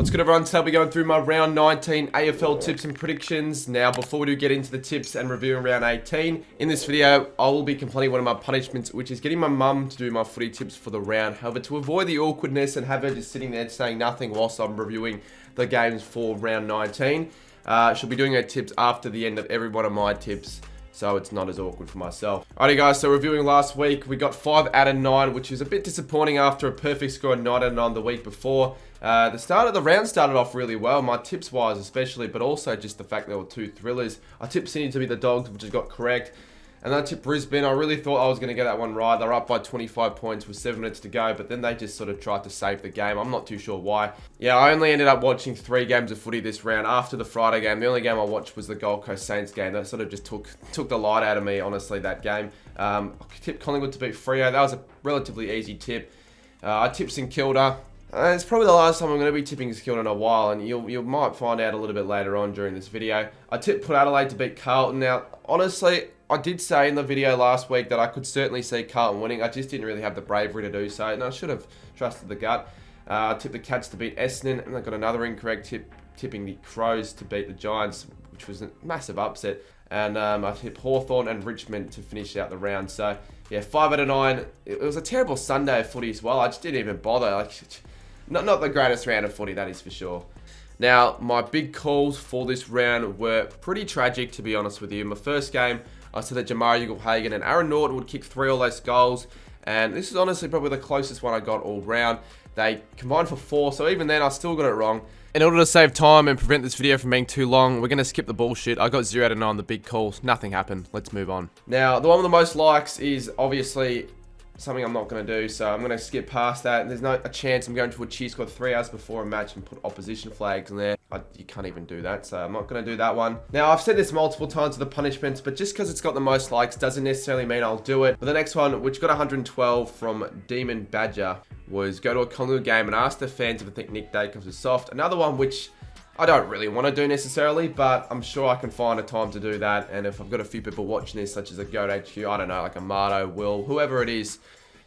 What's good, everyone? Today we're going through my round 19 AFL tips and predictions. Now, before we do get into the tips and reviewing round 18, in this video, I will be completing one of my punishments, which is getting my mum to do my footy tips for the round. However, to avoid the awkwardness and have her just sitting there saying nothing whilst I'm reviewing the games for round 19, she'll be doing her tips after the end of every one of my tips, so it's not as awkward for myself. Alrighty guys, so reviewing last week, we got 5 out of 9, which is a bit disappointing after a perfect score of 9 out of 9 the week before. The start of the round started off really well, my tips wise especially, but also just the fact there were 2 thrillers. I tipped Sydney to be the Dogs, which has got correct. And then I tipped Brisbane. I really thought I was going to get that one right. They're up by 25 points with 7 minutes to go, but then they just sort of tried to save the game. I'm not too sure why. Yeah, I only ended up watching 3 games of footy this round after the Friday game. The only game I watched was the Gold Coast Saints game. That sort of just took the light out of me, honestly, that game. I tipped Collingwood to beat Freo. That was a relatively easy tip. I tipped St Kilda. It's probably the last time I'm going to be tipping St Kilda in a while, and you might find out a little bit later on during this video. I tipped Port Adelaide to beat Carlton. Now, honestly, I did say in the video last week that I could certainly see Carlton winning. I just didn't really have the bravery to do so, and I should have trusted the gut. I tipped the Cats to beat Essendon, and I got another incorrect tip, tipping the Crows to beat the Giants, which was a massive upset. And I tipped Hawthorn and Richmond to finish out the round. So, yeah, 5 out of 9. It was a terrible Sunday of footy as well. I just didn't even bother. Not the greatest round of footy, that is for sure. Now, my big calls for this round were pretty tragic, to be honest with you. My first game, I said that Jamarra Ugle-Hagan and Aaron Norton would kick 3 or less goals. And this is honestly probably the closest one I got all round. They combined for 4, so even then I still got it wrong. In order to save time and prevent this video from being too long, we're going to skip the bullshit. I got 0 out of 9 on the big calls. Nothing happened. Let's move on. Now, the one with the most likes is obviously something I'm not going to do, so I'm going to skip past that. There's no a chance I'm going to a cheer squad 3 hours before a match and put opposition flags in there. You can't even do that, so I'm not going to do that one. Now, I've said this multiple times with the punishments, but just because it's got the most likes doesn't necessarily mean I'll do it. But the next one, which got 112 from Demon Badger, was go to a Collingwood game and ask the fans if they think Nick Daicos is soft. Another one which I don't really want to do necessarily, but I'm sure I can find a time to do that. And if I've got a few people watching this, such as a Goat HQ, I don't know, like a Marto, Will, whoever it is,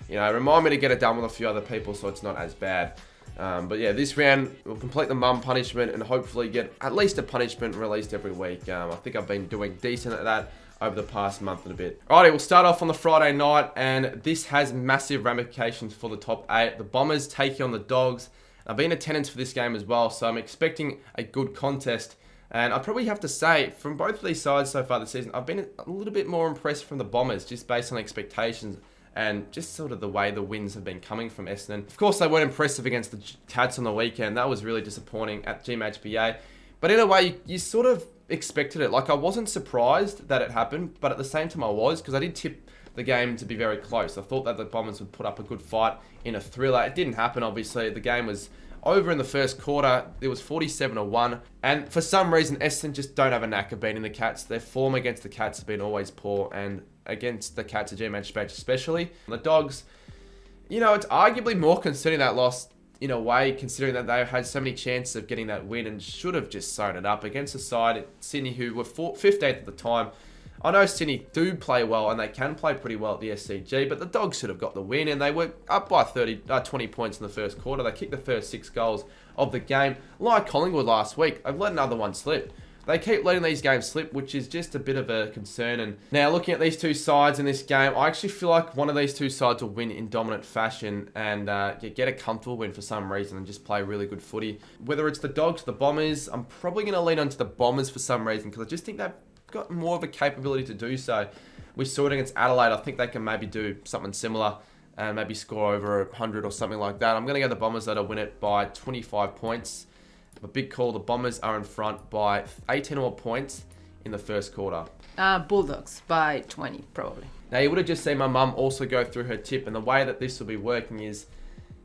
you know, remind me to get it done with a few other people so it's not as bad. But yeah, this round we'll complete the mum punishment and hopefully get at least a punishment released every week. I think I've been doing decent at that over the past month and a bit. Alrighty, we'll start off on the Friday night, and this has massive ramifications for the top 8. The Bombers taking on the Dogs. I've been in attendance for this game as well, so I'm expecting a good contest. And I probably have to say, from both of these sides so far this season, I've been a little bit more impressed from the Bombers, just based on expectations and just sort of the way the wins have been coming from Essendon. Of course, they weren't impressive against the Cats on the weekend. That was really disappointing at GMHBA. But in a way, you sort of expected it. Like, I wasn't surprised that it happened, but at the same time I was, because I did tip the game to be very close. I thought that the Bombers would put up a good fight in a thriller. It didn't happen, obviously. The game was over in the first quarter. It was 47-1. And for some reason, Essendon just don't have a knack of beating the Cats. Their form against the Cats has been always poor, and against the Cats at GMHBA especially. The Dogs, you know, it's arguably more concerning that loss in a way, considering that they had so many chances of getting that win and should have just sewn it up against a side at Sydney who were 15th at the time. I know Sydney do play well and they can play pretty well at the SCG, but the Dogs should have got the win, and they were up by 20 points in the first quarter. They kicked the first 6 goals of the game. Like Collingwood last week, I've let another one slip. They keep letting these games slip, which is just a bit of a concern. And now looking at these two sides in this game, I actually feel like one of these two sides will win in dominant fashion and get a comfortable win for some reason and just play really good footy. Whether it's the Dogs or the Bombers, I'm probably going to lean onto the Bombers for some reason, because I just think they've got more of a capability to do so. We saw it against Adelaide. I think they can maybe do something similar and maybe score over 100 or something like that. I'm going to go the Bombers that'll win it by 25 points. A big call, the Bombers are in front by 18 or more points in the first quarter. Bulldogs by 20, probably. Now, you would have just seen my mum also go through her tip, and the way that this will be working is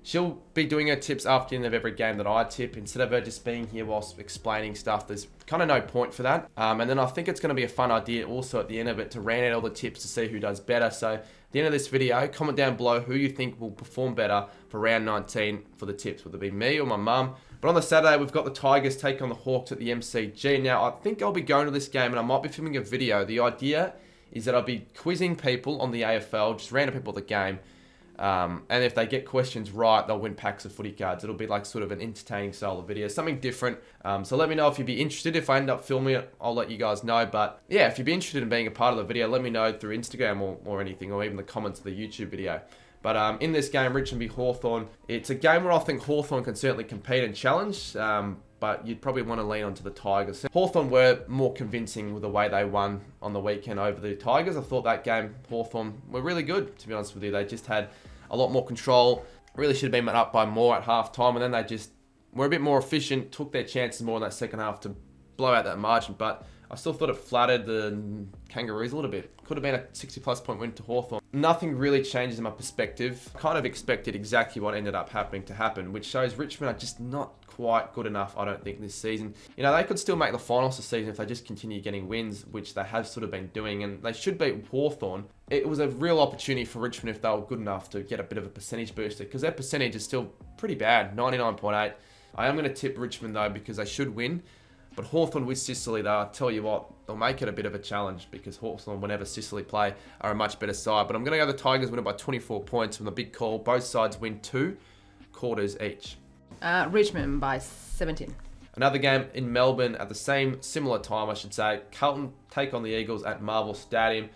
she'll be doing her tips after the end of every game that I tip. Instead of her just being here whilst explaining stuff, there's kind of no point for that. And then I think it's going to be a fun idea also at the end of it to rant out all the tips to see who does better. So at the end of this video, comment down below who you think will perform better for round 19 for the tips, whether it be me or my mum. But on the Saturday, we've got the Tigers take on the Hawks at the MCG. Now, I think I'll be going to this game and I might be filming a video. The idea is that I'll be quizzing people on the AFL, just random people at the game, And if they get questions right, they'll win packs of footy cards. It'll be like sort of an entertaining style of video, something different. So let me know if you'd be interested. If I end up filming it, I'll let you guys know. But yeah, if you'd be interested in being a part of the video, let me know through Instagram or anything, or even the comments of the YouTube video. But in this game, Richmond v Hawthorn, it's a game where I think Hawthorn can certainly compete and challenge. But you'd probably want to lean onto the Tigers. Hawthorn were more convincing with the way they won on the weekend over the Tigers. I thought that game, Hawthorn were really good, to be honest with you. They just had a lot more control. Really should have been up by more at half time, and then they just were a bit more efficient, took their chances more in that second half to blow out that margin. But I still thought it flattered the Kangaroos a little bit. Could have been a 60-plus point win to Hawthorn. Nothing really changes in my perspective. Kind of expected exactly what ended up happening to happen, which shows Richmond are just not quite good enough, I don't think, this season. You know, they could still make the finals this season if they just continue getting wins, which they have sort of been doing, and they should beat Hawthorn. It was a real opportunity for Richmond if they were good enough to get a bit of a percentage booster, because their percentage is still pretty bad, 99.8. I am going to tip Richmond, though, because they should win. But Hawthorn with Sicily, though, I'll tell you what, they'll make it a bit of a challenge, because Hawthorn, whenever Sicily play, are a much better side. But I'm going to go the Tigers win it by 24 points from the big call. Both sides win 2 quarters each. Richmond by 17. Another game in Melbourne at the similar time, I should say. Carlton take on the Eagles at Marvel Stadium.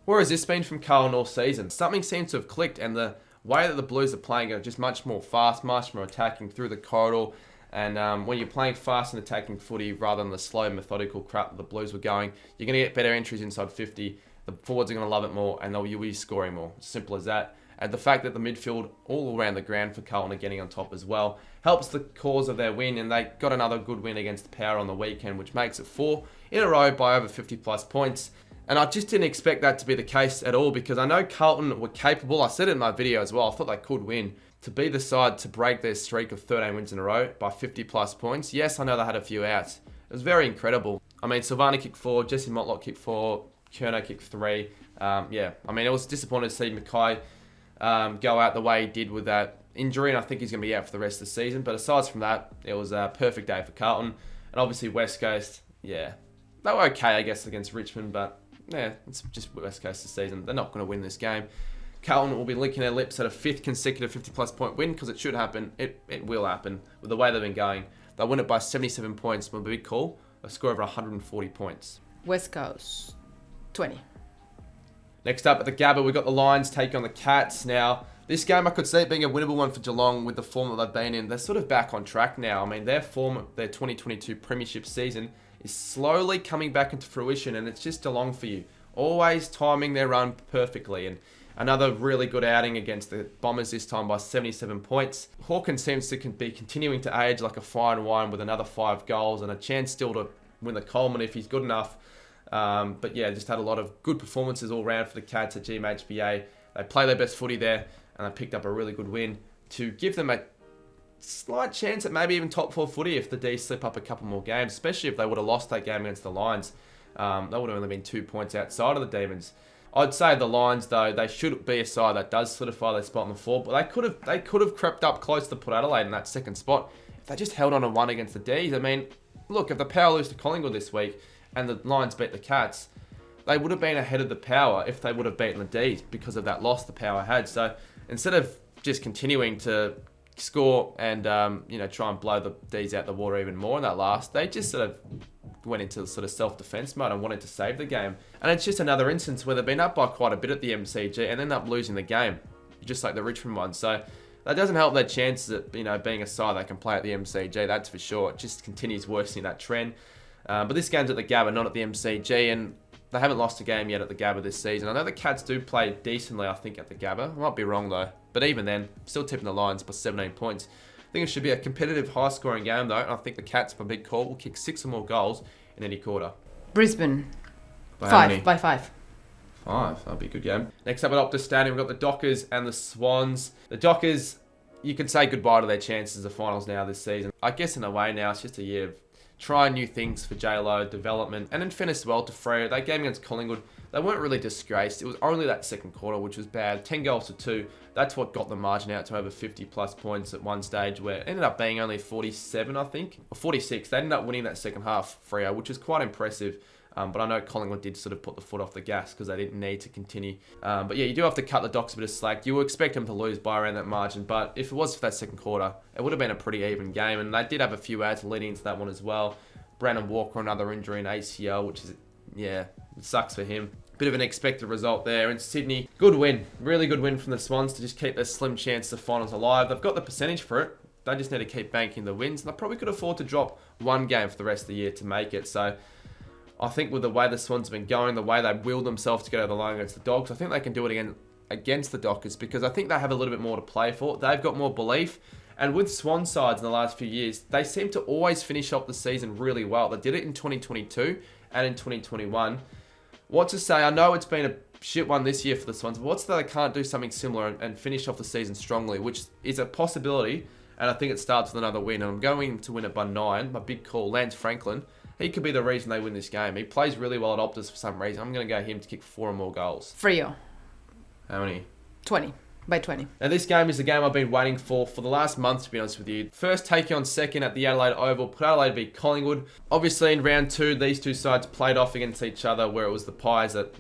Where has this been from Carlton all season? Something seems to have clicked, and the way that the Blues are playing are just much more fast, much more attacking through the corridor. And when you're playing fast and attacking footy rather than the slow, methodical crap that the Blues were going, you're going to get better entries inside 50. The forwards are going to love it more, and you'll be scoring more. Simple as that. And the fact that the midfield all around the ground for Carlton are getting on top as well helps the cause of their win, and they got another good win against the Power on the weekend, which makes it 4 in a row by over 50-plus points. And I just didn't expect that to be the case at all, because I know Carlton were capable. I said it in my video as well. I thought they could win. To be the side to break their streak of 13 wins in a row by 50-plus points. Yes, I know they had a few outs. It was very incredible. I mean, Silvani kicked 4, Jesse Motlop kicked 4, Kerno kicked 3. Yeah, I mean, it was disappointing to see Mackay go out the way he did with that injury, and I think he's going to be out for the rest of the season. But aside from that, it was a perfect day for Carlton. And obviously West Coast, yeah, they were okay, I guess, against Richmond, but yeah, it's just West Coast this season. They're not going to win this game. Carlton will be licking their lips at a 5th consecutive 50-plus point win, because it should happen. It will happen with the way they've been going. They'll win it by 77 points with a big call, a score over 140 points. West Coast, 20. Next up at the Gabba, we've got the Lions taking on the Cats. Now, this game I could see it being a winnable one for Geelong with the form that they've been in. They're sort of back on track now. I mean, their form, their 2022 premiership season is slowly coming back into fruition, and it's just Geelong for you. Always timing their run perfectly, and another really good outing against the Bombers this time by 77 points. Hawkins seems to be continuing to age like a fine wine with another 5 goals and a chance still to win the Coleman if he's good enough. But yeah, just had a lot of good performances all round for the Cats at GMHBA. They play their best footy there, and they picked up a really good win to give them a slight chance at maybe even top 4 footy if the D's slip up a couple more games, especially if they would have lost that game against the Lions. They would have only been 2 points outside of the Demons. I'd say the Lions, though, they should be a side that does solidify their spot on the floor, but they could have crept up close to Port Adelaide in that second spot if they just held on and won against the D's. I mean, look, if the Power lose to Collingwood this week and the Lions beat the Cats, they would have been ahead of the Power if they would have beaten the D's because of that loss the Power had. So instead of just continuing to score and try and blow the D's out the water even more in that last, they just sort of went into sort of self-defense mode and wanted to save the game. And it's just another instance where they've been up by quite a bit at the MCG and end up losing the game, just like the Richmond one. So that doesn't help their chances at being a side that can play at the MCG, that's for sure. It just continues worsening that trend. But this game's at the Gabba, not at the MCG, and they haven't lost a game yet at the Gabba this season. I know the Cats do play decently, I think, at the Gabba. I might be wrong, though. But even then, still tipping the Lions by 17 points. I think it should be a competitive, high-scoring game, though, and I think the Cats, by big call, will kick 6 or more goals in any quarter. Brisbane, by 5. By 5. 5. That'll be a good game. Next up at Optus Stadium, we've got the Dockers and the Swans. The Dockers, you can say goodbye to their chances of finals now this season. I guess in a way now, it's just a year of trying new things for J-Lo, development, and in fairness well to Freo. That game against Collingwood, they weren't really disgraced. It was only that second quarter, which was bad. 10 goals to 2. That's what got the margin out to over 50-plus points at one stage, where it ended up being only 47, I think, or 46. They ended up winning that second half, Freo, which is quite impressive. But I know Collingwood did sort of put the foot off the gas because they didn't need to continue. But yeah, you do have to cut the Docs a bit of slack. You would expect them to lose by around that margin, but if it was for that second quarter, it would have been a pretty even game. And they did have a few ads leading into that one as well. Brandon Walker, another injury in ACL, which is, yeah, it sucks for him. Bit of an expected result there. In Sydney, good win. Really good win from the Swans to just keep their slim chance of finals alive. They've got the percentage for it. They just need to keep banking the wins. And they probably could afford to drop one game for the rest of the year to make it. So I think with the way the Swans have been going, the way they willed themselves to get over the line against the Dogs, I think they can do it again against the Dockers because I think they have a little bit more to play for. They've got more belief. And with Swan sides in the last few years, they seem to always finish off the season really well. They did it in 2022 and in 2021. What to say? I know it's been a shit one this year for the Swans, but what's that they can't do something similar and finish off the season strongly, which is a possibility. And I think it starts with another win. And I'm going to win it by 9. My big call, Lance Franklin. He could be the reason they win this game. He plays really well at Optus for some reason. I'm going to go him to kick 4 or more goals. Freo. How many? 20. By 20. Now this game is the game I've been waiting for the last month, to be honest with you. First taking on second at the Adelaide Oval. Put Adelaide beat Collingwood. Obviously in round 2, these two sides played off against each other where it was the Pies that,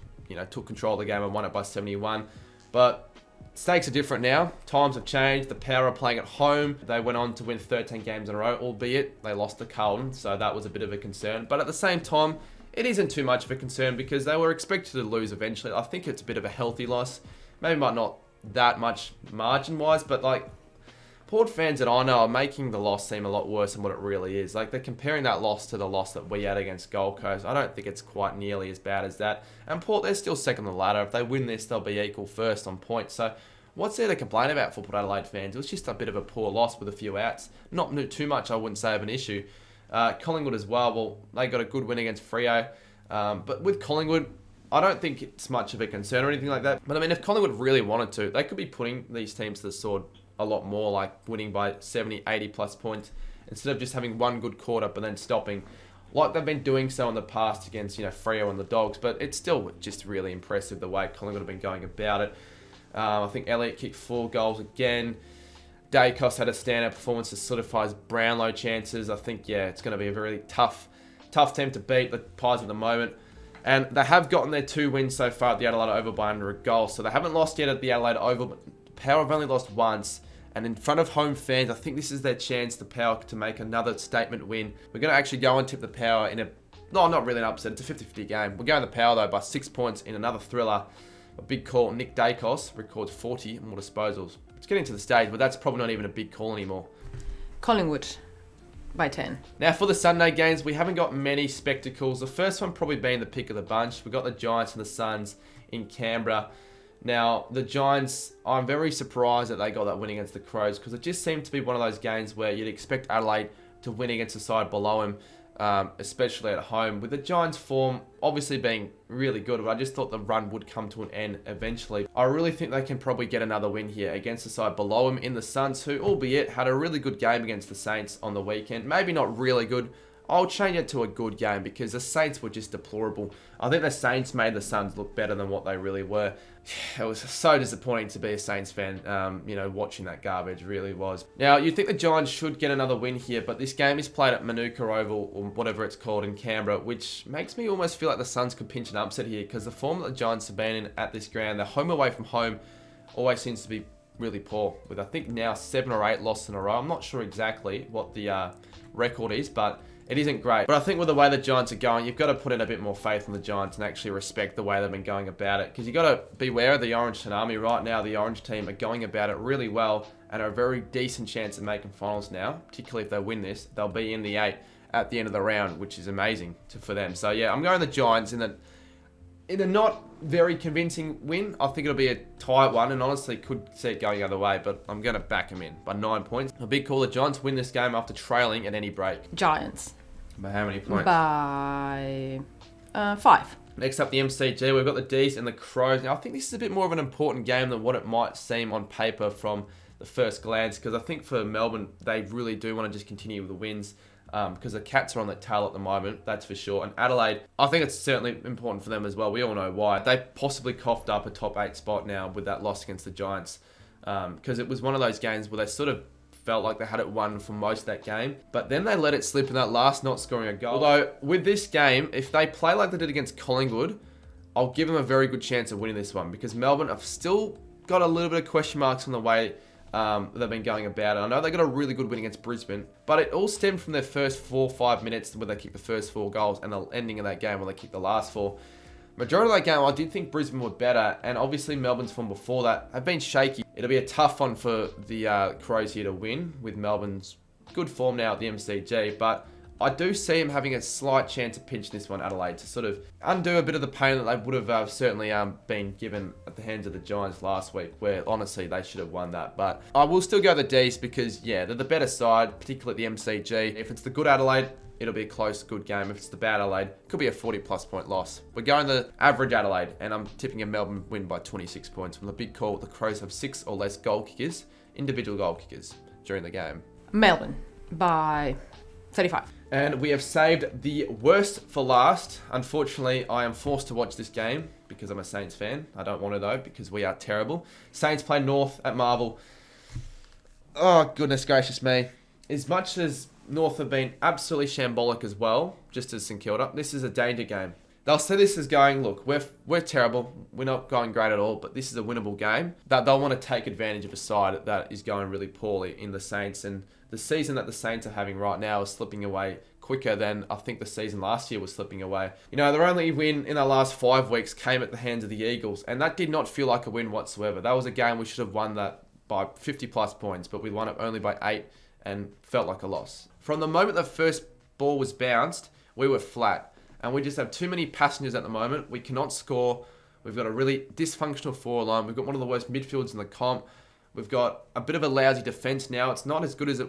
took control of the game and won it by 71. But stakes are different now. Times have changed. The Power are playing at home. They went on to win 13 games in a row, albeit they lost to Carlton, so that was a bit of a concern. But at the same time, it isn't too much of a concern because they were expected to lose eventually. I think it's a bit of a healthy loss. Maybe might not that much margin-wise, but Port fans that I know are making the loss seem a lot worse than what it really is. They're comparing that loss to the loss that we had against Gold Coast. I don't think it's quite nearly as bad as that. And Port, they're still second on the ladder. If they win this, they'll be equal first on points. So what's there to complain about for Port Adelaide fans? It was just a bit of a poor loss with a few outs. Not too much, I wouldn't say, of an issue. Collingwood as well, they got a good win against Freo. But with Collingwood, I don't think it's much of a concern or anything like that. But I mean, if Collingwood really wanted to, they could be putting these teams to the sword a lot more, like winning by 70, 80 plus points, instead of just having one good quarter but then stopping, like they've been doing so in the past against, Freo and the Dogs. But it's still just really impressive the way Collingwood have been going about it. I think Elliott kicked 4 goals again. Dacos had a standout performance to solidify his Brownlow chances. I think, it's going to be a very tough team to beat, the Pies at the moment. And they have gotten their 2 wins so far at the Adelaide Oval by under a goal. So they haven't lost yet at the Adelaide Oval, but Power have only lost once. And in front of home fans, I think this is their chance, the Power, to make another statement win. We're going to actually go and tip the Power in not really an upset, it's a 50-50 game. We're going the Power, though, by 6 points in another thriller. A big call, Nick Dacos records 40 more disposals. It's getting to the stage, but that's probably not even a big call anymore. Collingwood. By 10. Now for the Sunday games, we haven't got many spectacles. The first one probably being the pick of the bunch. We've got the Giants and the Suns in Canberra. Now, the Giants, I'm very surprised that they got that win against the Crows because it just seemed to be one of those games where you'd expect Adelaide to win against the side below him, especially at home. With the Giants' form obviously being really good, but I just thought the run would come to an end eventually. I really think they can probably get another win here against the side below him in the Suns, who, albeit, had a really good game against the Saints on the weekend. Maybe not really good. I'll change it to a good game because the Saints were just deplorable. I think the Saints made the Suns look better than what they really were. It was so disappointing to be a Saints fan, watching that garbage, really was. Now, you'd think the Giants should get another win here, but this game is played at Manuka Oval, or whatever it's called, in Canberra, which makes me almost feel like the Suns could pinch an upset here because the form that the Giants have been in at this ground, their home away from home, always seems to be really poor, with I think now 7 or 8 losses in a row. I'm not sure exactly what the record is, but it isn't great. But I think with the way the Giants are going, you've got to put in a bit more faith in the Giants and actually respect the way they've been going about it. Because you've got to beware of the Orange Tsunami right now. The Orange team are going about it really well and are a very decent chance of making finals now. Particularly if they win this, they'll be in the 8 at the end of the round, which is amazing for them. So yeah, I'm going the Giants in a not very convincing win. I think it'll be a tight one and honestly could see it going the other way, but I'm going to back them in by 9 points. A big call, the Giants win this game after trailing at any break. Giants. By how many points? By 5. Next up, the MCG. We've got the D's and the Crows. Now, I think this is a bit more of an important game than what it might seem on paper from the first glance, because I think for Melbourne, they really do want to just continue with the wins. Because the Cats are on the tail at the moment, that's for sure. And Adelaide, I think it's certainly important for them as well. We all know why. They possibly coughed up a top 8 spot now with that loss against the Giants. Because it was one of those games where they sort of felt like they had it won for most of that game. But then they let it slip in that last not scoring a goal. Although, with this game, if they play like they did against Collingwood, I'll give them a very good chance of winning this one, because Melbourne have still got a little bit of question marks on the way they've been going about it. I know they got a really good win against Brisbane, but it all stemmed from their first 4 or 5 minutes where they kicked the first 4 goals and the ending of that game where they kicked the last 4. Majority of that game, I did think Brisbane were better, and obviously Melbourne's form before that have been shaky. It'll be a tough one for the Crows here to win, with Melbourne's good form now at the MCG, but I do see him having a slight chance of pinching this one, Adelaide, to sort of undo a bit of the pain that they would have certainly been given at the hands of the Giants last week, where honestly they should have won that. But I will still go the D's because, yeah, they're the better side, particularly at the MCG. If it's the good Adelaide, it'll be a close, good game. If it's the bad Adelaide, it could be a 40-plus point loss. We're going the average Adelaide, and I'm tipping a Melbourne win by 26 points. From the big call, the Crows have 6 or less goal kickers, individual goal kickers, during the game. Melbourne by 35. And we have saved the worst for last. Unfortunately, I am forced to watch this game because I'm a Saints fan. I don't want to, though, because we are terrible. Saints play North at Marvel. Oh, goodness gracious me. As much as North have been absolutely shambolic as well, just as St Kilda, this is a danger game. They'll see this as going, look, we're terrible. We're not going great at all, but this is a winnable game. That they'll want to take advantage of a side that is going really poorly in the Saints. And the season that the Saints are having right now is slipping away quicker than I think the season last year was slipping away. You know, their only win in the last 5 weeks came at the hands of the Eagles, and that did not feel like a win whatsoever. That was a game we should have won that by 50-plus points, but we won it only by 8 and felt like a loss. From the moment the first ball was bounced, we were flat. And we just have too many passengers at the moment. We cannot score. We've got a really dysfunctional forward line. We've got one of the worst midfields in the comp. We've got a bit of a lousy defence now. It's not as good as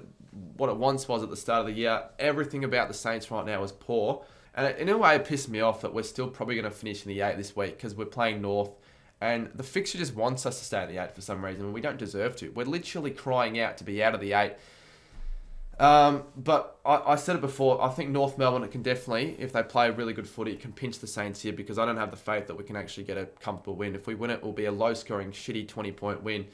what it once was at the start of the year. Everything about the Saints right now is poor. And in a way, it pissed me off that we're still probably going to finish in the 8 this week because we're playing North. And the fixture just wants us to stay at the 8 for some reason. And we don't deserve to. We're literally crying out to be out of the 8. But I said it before, I think North Melbourne can definitely, if they play really good footy, can pinch the Saints here, because I don't have the faith that we can actually get a comfortable win. If we win it will be a low-scoring, shitty 20-point win.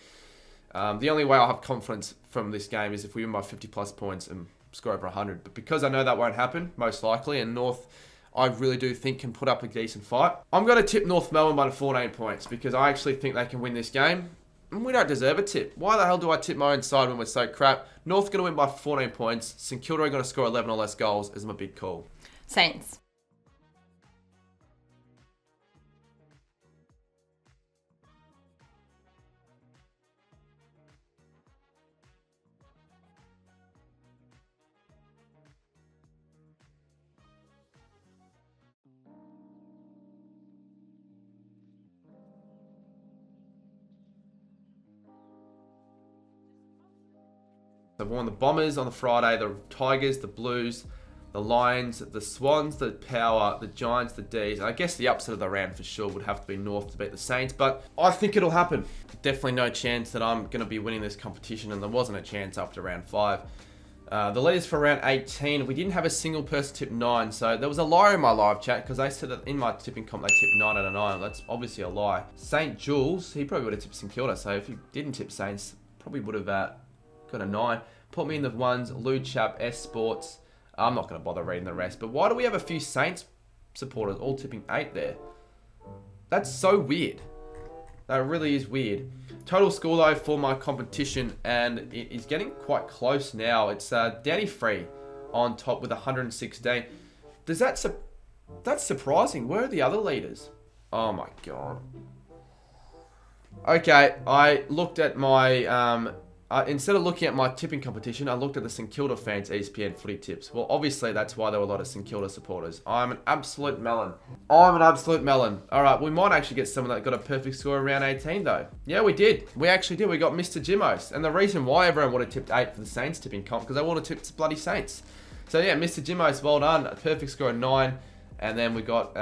The only way I'll have confidence from this game is if we win by 50-plus points and score over 100. But because I know that won't happen, most likely, and North, I really do think, can put up a decent fight, I'm going to tip North Melbourne by 14 points, because I actually think they can win this game. We don't deserve a tip. Why the hell do I tip my own side when we're so crap? North going to win by 14 points. St Kilda are going to score 11 or less goals is my big call. Saints. I've won the Bombers on the Friday, the Tigers, the Blues, the Lions, the Swans, the Power, the Giants, the D's. I guess the upset of the round for sure would have to be North to beat the Saints, but I think it'll happen. Definitely no chance that I'm going to be winning this competition, and there wasn't a chance after round 5. The leaders for round 18, we didn't have a single person tip 9, so there was a liar in my live chat, because they said that in my tipping comp they tipped 9 out of 9. That's obviously a lie. St Jules, he probably would have tipped St Kilda, so if he didn't tip Saints, probably would have got a 9. Put me in the ones, Lude Chap, S Sports. I'm not going to bother reading the rest, but why do we have a few Saints supporters all tipping 8 there? That's so weird. That really is weird. Total score though for my competition, and it is getting quite close now. It's Danny Free on top with 116. That's surprising. Where are the other leaders? Oh my god. Okay, I looked at my instead of looking at my tipping competition, I looked at the St Kilda fans' ESPN footy tips. Well, obviously, that's why there were a lot of St Kilda supporters. I'm an absolute melon. All right, we might actually get someone that got a perfect score in round 18, though. Yeah, we did. We actually did. We got Mr. Jimos. And the reason why everyone would have tipped 8 for the Saints tipping comp, because they would have tipped bloody Saints. So, yeah, Mr. Jimos, well done. A perfect score of 9. And then we got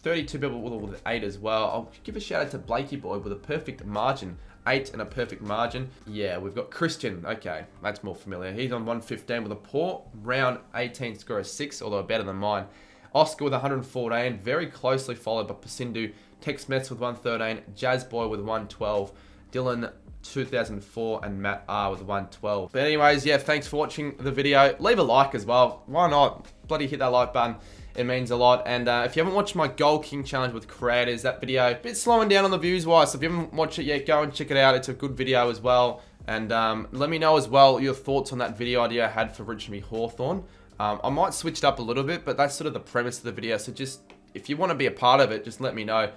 32 people with 8 as well. I'll give a shout out to Blakey Boy with a perfect margin. 8 and a perfect margin. Yeah, we've got Christian. Okay, that's more familiar. He's on 115 with a poor round 18 score of 6, although better than mine. Oscar with 114, very closely followed by Pasindu. Tex Metz with 113, Jazz Boy with 112, Dylan 2004, and Matt R with 112. But anyways, yeah, thanks for watching the video. Leave a like as well. Why not? Bloody hit that like button. It means a lot. And if you haven't watched my Goal King Challenge with creators, that video, a bit slowing down on the views wise. So if you haven't watched it yet, go and check it out. It's a good video as well. And let me know as well your thoughts on that video idea I had for Richmond Hawthorn. I might switch it up a little bit, but that's sort of the premise of the video. So just, if you want to be a part of it, just let me know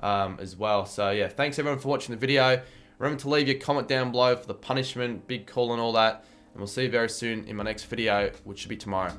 as well. So yeah, thanks everyone for watching the video. Remember to leave your comment down below for the punishment, big call and all that. And we'll see you very soon in my next video, which should be tomorrow.